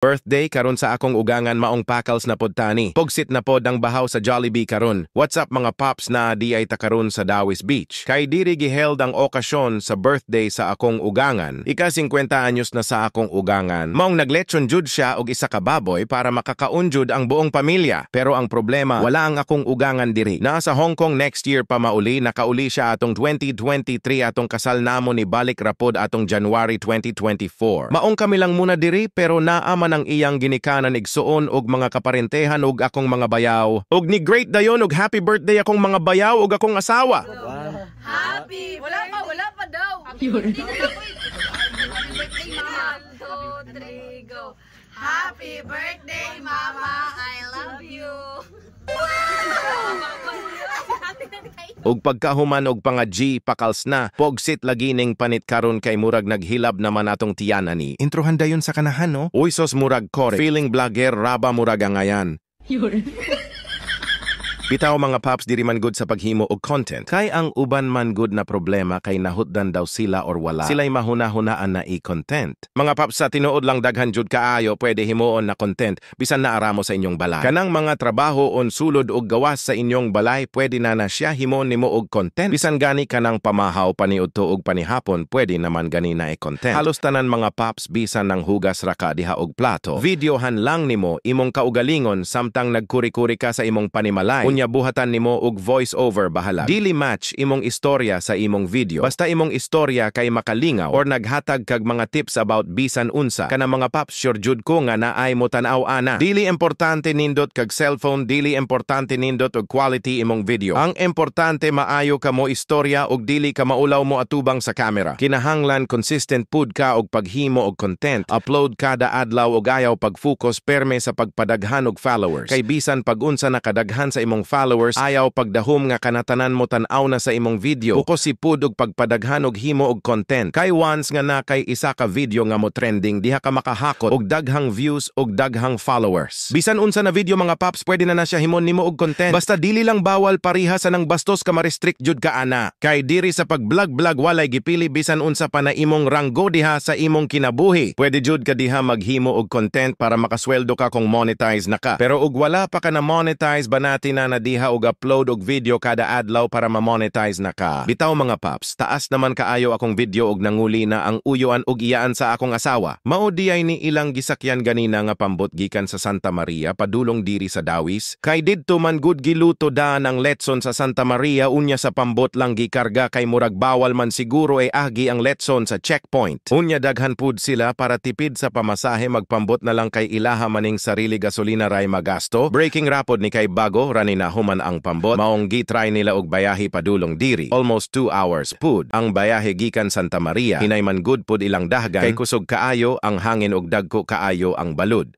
Birthday karon sa akong ugangan maong pakals na pod tani. Pogsit na pod ang bahaw sa Jollibee karon. What's up mga pops na di ay ta karon sa Dawis Beach. Kay diri giheld ang okasyon sa birthday sa akong ugangan. Ika 50 anyos na sa akong ugangan. Maong naglechon jud siya og isa ka baboy para makakaunjud ang buong pamilya. Pero ang problema, wala ang akong ugangan diri. Nasa Hong Kong next year pa mauli, nakauli siya atong 2023 atong kasal namo ni balik rapod atong January 2024. Maong kami lang muna diri pero naaman ang iyang ginikanan igsuon og mga kaparentehan og akong mga bayaw. Og ni great dayon og happy birthday akong mga bayaw og akong asawa. Happy! Wala pa daw. Happy birthday mama. 1, 2, 3, go. Happy birthday mama, I love you. Og pagkahuman og pangadji pakals na, pogsit lagi ning panit karon kay murag naghilab naman atong tiyan ani. Introhan dayon sa kanahan no? Uy sos murag kore. Feeling vlogger raba murag angayan. Bitaw mga paps diri man good sa paghimo og content. Kay ang uban man good na problema kay nahutdan daw sila or wala. Sila'y mahuna-hunaan na i-content. Mga paps sa tinuod lang daghan jud kaayo pwede himuon na content bisan na aramo sa inyong balay. Kanang mga trabaho on sulod og gawas sa inyong balay pwede na siya himon nimo og content. Bisan gani kanang pamahaw paniudto og panihapon pwede naman gani na i-content. Halos tanan mga paps bisan nang hugas ra ka diha og plato. Videohan lang nimo imong kaugalingon samtang nagkuri-kuri ka sa imong panimalay. Buhatan nimo og voice over bahala. Dili match imong istorya sa imong video. Basta imong istorya kay makalingaw or naghatag kag mga tips about bisan unsa. Kana mga paps sure jud ko nga naay mo tan-aw ana. Dili importante nindot kag cellphone, dili importante nindot og quality imong video. Ang importante maayo ka mo istorya og dili ka maulaw mo atubang sa camera. Kinahanglan consistent pud ka og paghimo og content. Upload kada adlaw og ayaw pag-focus perme sa pagpadaghan og followers. Kay bisan pag-unsa nakadaghan sa imong followers, ayaw pagdahom nga kanatanan mo tan-aw na sa imong video. Bukos si pud og pagpadaghan og himo og content. Kay once nga na kay isa ka video nga mo trending, diha ka makahakot og daghang views og daghang followers. Bisan unsa na video mga paps, pwede na siya himon nimo og content. Basta dili lang bawal pariha sa nang bastos ka ma-restrict jud ka ana. Kay diri sa pag-vlog walay gipili bisan unsa pa na imong ranggo diha sa imong kinabuhi. Pwede jud ka diha maghimo og content para makasweldo ka kung monetize na ka. Pero og wala pa ka na monetize banati na diha og upload og video kada adlaw para ma-monetize na ka. Bitaw mga paps, taas naman kaayo akong video og nanguli na ang uyoan og iyaan sa akong asawa. Mao diay ni ilang gisakyan ganina nga pambot gikan sa Santa Maria padulong diri sa Dawis. Kay didto man good giluto da ng letson sa Santa Maria unya sa pambot lang gikarga kay murag bawal man siguro ay agi ang letson sa checkpoint. Unya daghan pud sila para tipid sa pamasahe magpambot na lang kay ilaha maning sarili gasolina ray magasto. Breaking rapod ni kay bago ranina human ang pambot. Maong gitry nila og bayahi padulong diri. Almost 2 hours pud. Ang bayahe gikan Santa Maria. Hinay man good pud ilang dahgan kay kusog kaayo ang hangin og dagko kaayo ang balud.